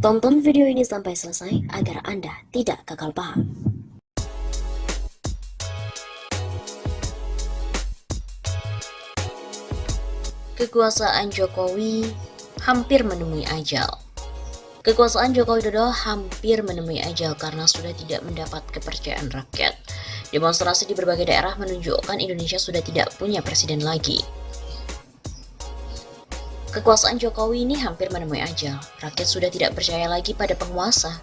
Tonton video ini sampai selesai agar Anda tidak gagal paham. Kekuasaan Jokowi hampir menemui ajal. Kekuasaan Joko Widodo hampir menemui ajal karena sudah tidak mendapat kepercayaan rakyat. Demonstrasi di berbagai daerah menunjukkan Indonesia sudah tidak punya presiden lagi. Kekuasaan Jokowi ini hampir menemui ajal. Rakyat sudah tidak percaya lagi pada penguasa.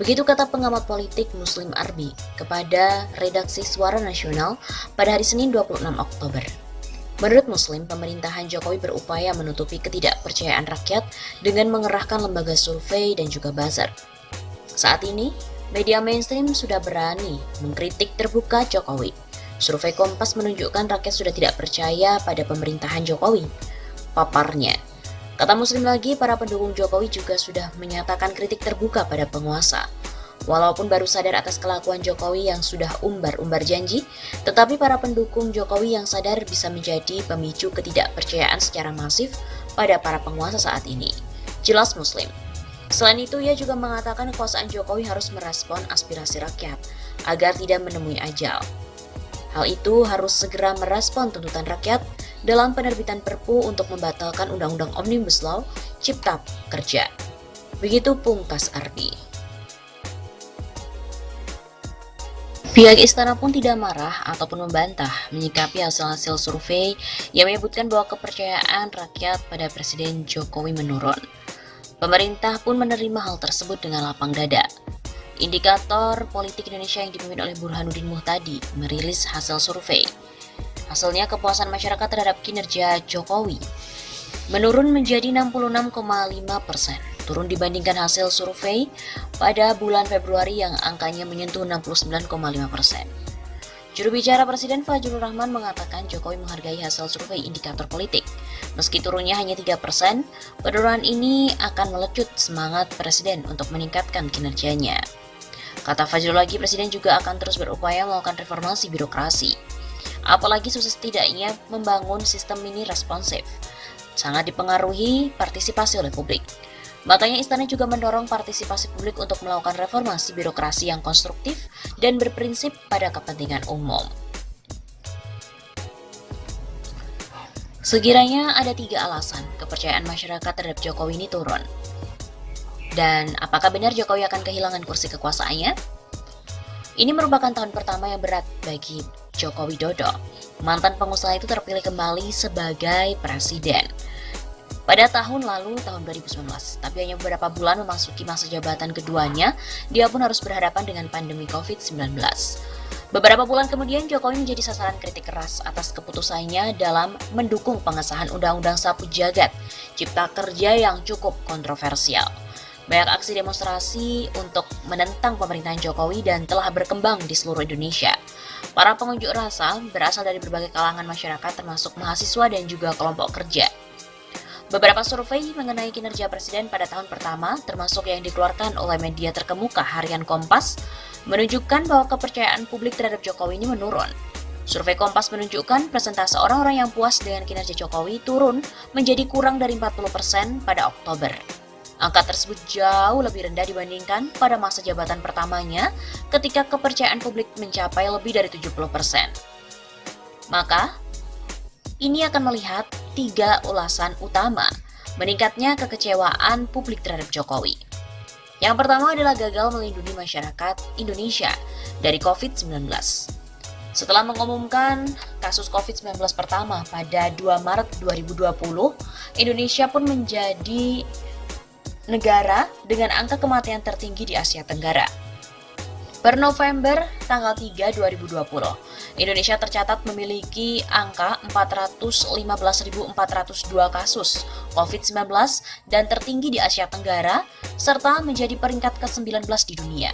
Begitu kata pengamat politik Muslim Arbi kepada redaksi Suara Nasional pada hari Senin 26 Oktober. Menurut Muslim, pemerintahan Jokowi berupaya menutupi ketidakpercayaan rakyat dengan mengerahkan lembaga survei dan juga buzzer. Saat ini, media mainstream sudah berani mengkritik terbuka Jokowi. Survei Kompas menunjukkan rakyat sudah tidak percaya pada pemerintahan Jokowi. Paparnya, kata Muslim lagi, para pendukung Jokowi juga sudah menyatakan kritik terbuka pada penguasa. Walaupun baru sadar atas kelakuan Jokowi yang sudah umbar-umbar janji, tetapi para pendukung Jokowi yang sadar bisa menjadi pemicu ketidakpercayaan secara masif pada para penguasa saat ini. Jelas Muslim. Selain itu, ia juga mengatakan kekuasaan Jokowi harus merespon aspirasi rakyat agar tidak menemui ajal. Hal itu harus segera merespon tuntutan rakyat dalam penerbitan Perpu untuk membatalkan Undang-Undang Omnibus Law Cipta Kerja. Begitu pungkas Arbi. Pihak istana pun tidak marah ataupun membantah menyikapi hasil-hasil survei yang menyebutkan bahwa kepercayaan rakyat pada Presiden Jokowi menurun. Pemerintah pun menerima hal tersebut dengan lapang dada. Indikator Politik Indonesia yang dipimpin oleh Burhanuddin Muhtadi merilis hasil survei. Hasilnya kepuasan masyarakat terhadap kinerja Jokowi menurun menjadi 66,5%. Turun dibandingkan hasil survei pada bulan Februari yang angkanya menyentuh 69,5%. Juru bicara Presiden Fajrul Rahman mengatakan Jokowi menghargai hasil survei indikator politik. Meski turunnya hanya 3%, penurunan ini akan melecut semangat Presiden untuk meningkatkan kinerjanya. Kata Fajrul lagi, Presiden juga akan terus berupaya melakukan reformasi birokrasi. Apalagi sukses tidaknya membangun sistem ini responsif, sangat dipengaruhi partisipasi oleh publik. Makanya istana juga mendorong partisipasi publik untuk melakukan reformasi birokrasi yang konstruktif dan berprinsip pada kepentingan umum. Sekiranya ada 3 alasan kepercayaan masyarakat terhadap Jokowi ini turun. Dan apakah benar Jokowi akan kehilangan kursi kekuasaannya? Ini merupakan tahun pertama yang berat bagi Joko Widodo. Mantan pengusaha itu terpilih kembali sebagai presiden pada tahun lalu, tahun 2019, tapi hanya beberapa bulan memasuki masa jabatan keduanya, dia pun harus berhadapan dengan pandemi COVID-19. Beberapa bulan kemudian, Jokowi menjadi sasaran kritik keras atas keputusannya dalam mendukung pengesahan Undang-Undang Sapu Jagat Cipta Kerja yang cukup kontroversial. Banyak aksi demonstrasi untuk menentang pemerintahan Jokowi dan telah berkembang di seluruh Indonesia. Para pengunjuk rasa berasal dari berbagai kalangan masyarakat termasuk mahasiswa dan juga kelompok kerja. Beberapa survei mengenai kinerja Presiden pada tahun pertama, termasuk yang dikeluarkan oleh media terkemuka harian Kompas, menunjukkan bahwa kepercayaan publik terhadap Jokowi ini menurun. Survei Kompas menunjukkan persentase orang-orang yang puas dengan kinerja Jokowi turun menjadi kurang dari 40% pada Oktober. Angka tersebut jauh lebih rendah dibandingkan pada masa jabatan pertamanya ketika kepercayaan publik mencapai lebih dari 70%. Maka, ini akan melihat 3 ulasan utama meningkatnya kekecewaan publik terhadap Jokowi. Yang pertama adalah gagal melindungi masyarakat Indonesia dari COVID-19. Setelah mengumumkan kasus COVID-19 pertama pada 2 Maret 2020, Indonesia pun menjadi negara dengan angka kematian tertinggi di Asia Tenggara. Per November tanggal 3, 2020, Indonesia tercatat memiliki angka 415.402 kasus COVID-19 dan tertinggi di Asia Tenggara, serta menjadi peringkat ke-19 di dunia.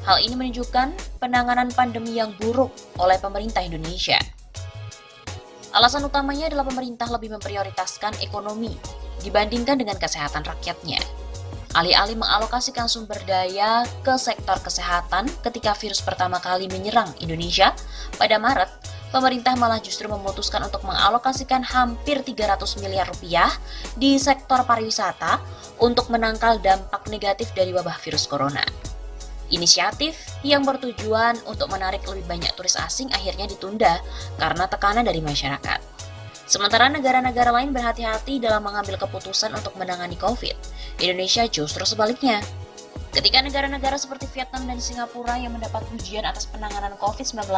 Hal ini menunjukkan penanganan pandemi yang buruk oleh pemerintah Indonesia. Alasan utamanya adalah pemerintah lebih memprioritaskan ekonomi dibandingkan dengan kesehatan rakyatnya. Alih-alih mengalokasikan sumber daya ke sektor kesehatan ketika virus pertama kali menyerang Indonesia pada Maret, pemerintah malah justru memutuskan untuk mengalokasikan hampir 300 miliar rupiah di sektor pariwisata untuk menangkal dampak negatif dari wabah virus corona. Inisiatif yang bertujuan untuk menarik lebih banyak turis asing akhirnya ditunda karena tekanan dari masyarakat. Sementara negara-negara lain berhati-hati dalam mengambil keputusan untuk menangani COVID, Indonesia justru sebaliknya. Ketika negara-negara seperti Vietnam dan Singapura yang mendapat pujian atas penanganan COVID-19,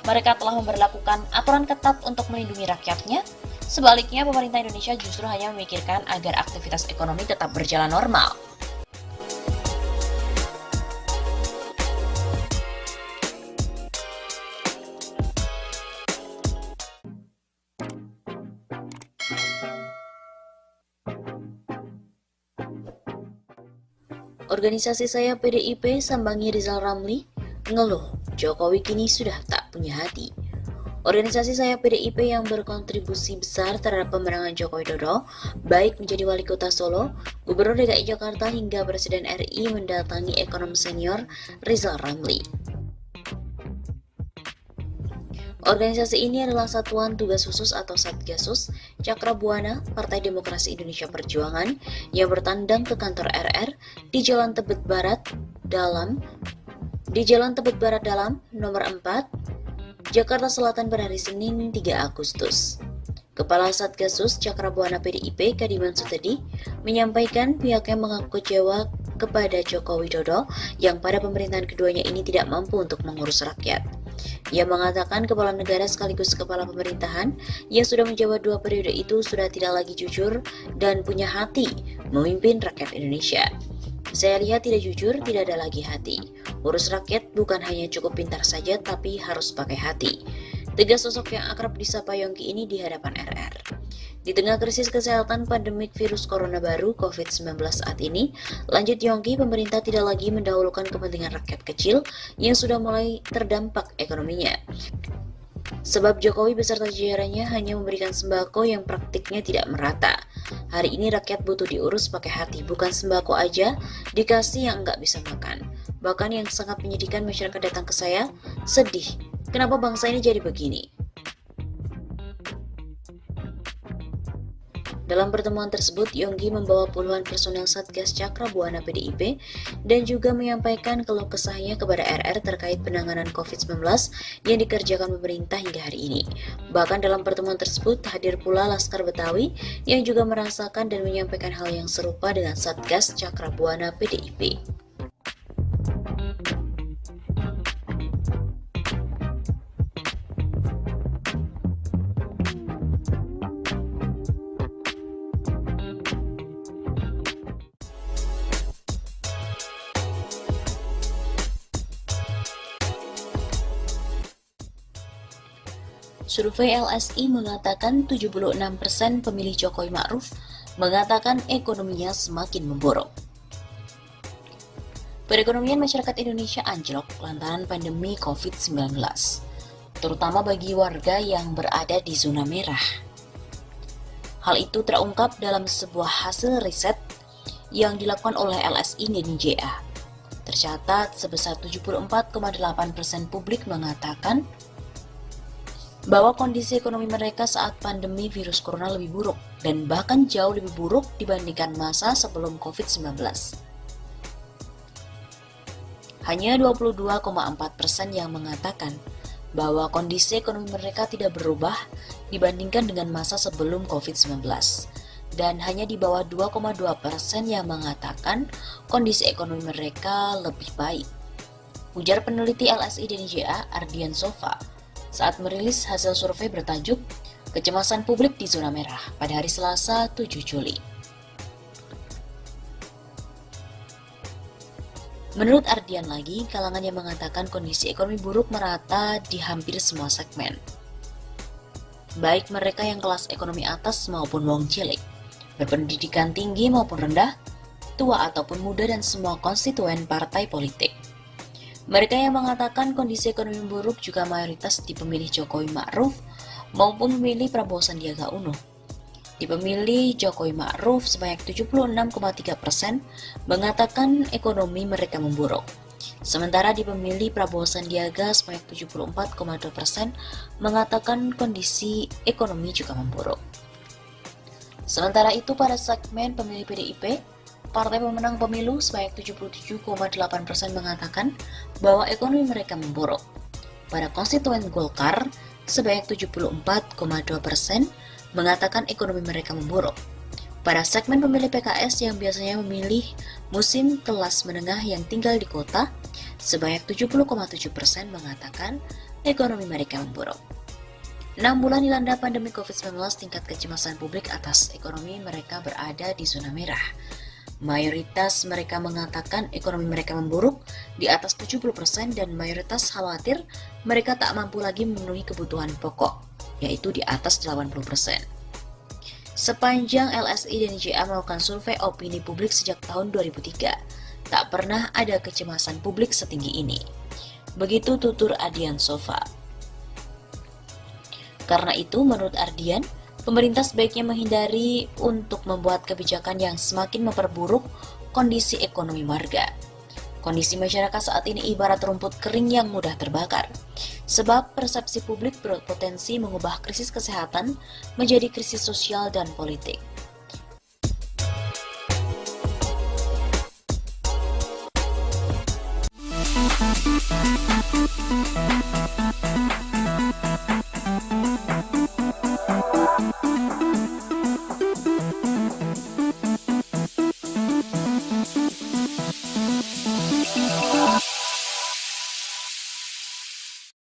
mereka telah memberlakukan aturan ketat untuk melindungi rakyatnya. Sebaliknya, pemerintah Indonesia justru hanya memikirkan agar aktivitas ekonomi tetap berjalan normal. Organisasi saya PDIP sambangi Rizal Ramli, ngeluh Jokowi kini sudah tak punya hati. Organisasi saya PDIP yang berkontribusi besar terhadap pemenangan Joko Widodo, baik menjadi wali kota Solo, Gubernur DKI Jakarta hingga Presiden RI mendatangi ekonom senior Rizal Ramli. Organisasi ini adalah Satuan Tugas Khusus atau Satgasus Cakra Buana Partai Demokrasi Indonesia Perjuangan yang bertandang ke kantor RR di Jalan Tebet Barat Dalam, nomor 4, Jakarta Selatan pada hari Senin 3 Agustus. Kepala Satgasus Cakra Buana PDIP Kadiman Sutedi menyampaikan pihaknya mengaku kecewa kepada Joko Widodo yang pada pemerintahan keduanya ini tidak mampu untuk mengurus rakyat. Ia mengatakan kepala negara sekaligus kepala pemerintahan yang sudah menjabat 2 periode itu sudah tidak lagi jujur dan punya hati memimpin rakyat Indonesia. Saya lihat tidak jujur, tidak ada lagi hati. Urus rakyat bukan hanya cukup pintar saja tapi harus pakai hati. Tegas sosok yang akrab disapa Yongki ini di hadapan RR. Di tengah krisis kesehatan pandemik virus corona baru COVID-19 saat ini, lanjut Yongki, pemerintah tidak lagi mendahulukan kepentingan rakyat kecil yang sudah mulai terdampak ekonominya. Sebab Jokowi beserta jajarannya hanya memberikan sembako yang praktiknya tidak merata. Hari ini rakyat butuh diurus pakai hati, bukan sembako aja dikasih yang nggak bisa makan. Bahkan yang sangat menyedihkan, masyarakat datang ke saya, sedih. Kenapa bangsa ini jadi begini? Dalam pertemuan tersebut, Yongki membawa puluhan personel Satgas Cakra Buana PDIP dan juga menyampaikan keluh kesahnya kepada RR terkait penanganan COVID-19 yang dikerjakan pemerintah hingga hari ini. Bahkan dalam pertemuan tersebut hadir pula Laskar Betawi yang juga merasakan dan menyampaikan hal yang serupa dengan Satgas Cakra Buana PDIP. Survei LSI mengatakan 76% pemilih Jokowi Ma'ruf mengatakan ekonominya semakin memburuk. Perekonomian masyarakat Indonesia anjlok lantaran pandemi COVID-19, terutama bagi warga yang berada di zona merah. Hal itu terungkap dalam sebuah hasil riset yang dilakukan oleh LSI dan JA. Tercatat sebesar 74,8% publik mengatakan bahwa kondisi ekonomi mereka saat pandemi virus corona lebih buruk dan bahkan jauh lebih buruk dibandingkan masa sebelum COVID-19. Hanya 22,4% yang mengatakan bahwa kondisi ekonomi mereka tidak berubah dibandingkan dengan masa sebelum COVID-19 dan hanya di bawah 2,2% yang mengatakan kondisi ekonomi mereka lebih baik. Ujar peneliti LSI dan JA Ardian Sofa saat merilis hasil survei bertajuk Kecemasan Publik di Zona Merah pada hari Selasa 7 Juli. Menurut Ardian lagi, kalangan yang mengatakan kondisi ekonomi buruk merata di hampir semua segmen. Baik mereka yang kelas ekonomi atas maupun wong cilik, berpendidikan tinggi maupun rendah, tua ataupun muda dan semua konstituen partai politik. Mereka yang mengatakan kondisi ekonomi buruk juga mayoritas di pemilih Jokowi Ma'ruf maupun pemilih Prabowo Sandiaga Uno. Di pemilih Jokowi Ma'ruf sebanyak 76,3% mengatakan ekonomi mereka memburuk. Sementara di pemilih Prabowo Sandiaga sebanyak 74,2% mengatakan kondisi ekonomi juga memburuk. Sementara itu pada segmen pemilih PDIP, partai pemenang pemilu sebanyak 77,8% mengatakan bahwa ekonomi mereka memburuk. Pada konstituen Golkar, sebanyak 74,2% mengatakan ekonomi mereka memburuk. Pada segmen pemilih PKS yang biasanya memilih musim kelas menengah yang tinggal di kota, sebanyak 70,7% mengatakan ekonomi mereka memburuk. 6 bulan dilanda pandemi COVID-19, tingkat kecemasan publik atas ekonomi mereka berada di zona merah. Mayoritas mereka mengatakan ekonomi mereka memburuk di atas 70% dan mayoritas khawatir mereka tak mampu lagi memenuhi kebutuhan pokok, yaitu di atas 80%. Sepanjang LSI dan IJA melakukan survei opini publik sejak tahun 2003, tak pernah ada kecemasan publik setinggi ini. Begitu tutur Ardian Sofa. Karena itu, menurut Ardian, pemerintah sebaiknya menghindari untuk membuat kebijakan yang semakin memperburuk kondisi ekonomi warga. Kondisi masyarakat saat ini ibarat rumput kering yang mudah terbakar, sebab persepsi publik berpotensi mengubah krisis kesehatan menjadi krisis sosial dan politik.